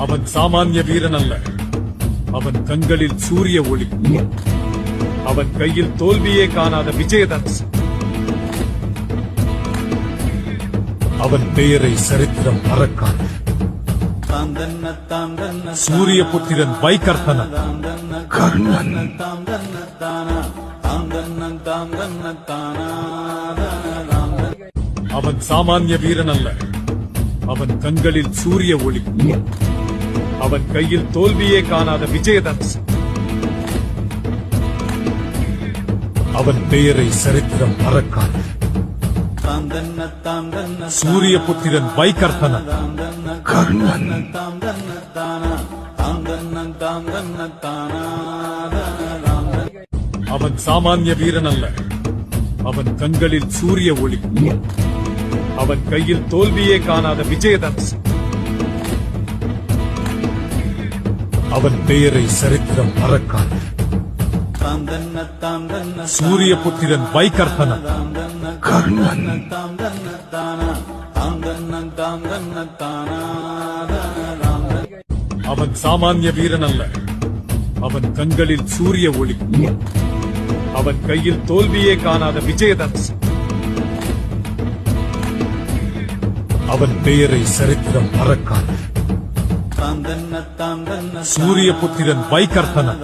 அவன் சாமானிய வீரன் அல்ல. அவன் கண்களில் சூரிய ஒளி. அவன் கையில் தோல்வியே காணாத விஜயதனுஷ். அவன் பெயரை சரித்திரம் மறக்காது. சூரிய புத்திரன் வைகர்த்தனன். கர்ணன். அவன் சாமானிய வீரன் அல்ல. அவன் கண்களில் சூரிய ஒளி. அவன் கையில் தோல்வியே காணாத விஜயதனுஷ். அவன் பெயரை சரித்திரம் மறக்காது. சூரிய புத்திரன் வைகர்த்தனன். கர்ணன். அவன் சாமானிய வீரன் அல்ல. அவன் கண்களில் சூரிய ஒளி. அவன் கையில் தோல்வியே காணாத விஜயதனுஷ். அவன் பெயரை சரித்திரம் மறக்காது. சூரிய புத்திரன் வைகர்த்தனன். கர்ணன். அவன் சாமானிய வீரன் அல்ல. அவன் கண்களில் சூரிய ஒளி. அவன் கையில் தோல்வியே காணாத விஜயதனுஷ். அவன் பெயரை சரித்திரம் மறக்காது. சூரிய புத்திரன் வைகர்த்தனன்.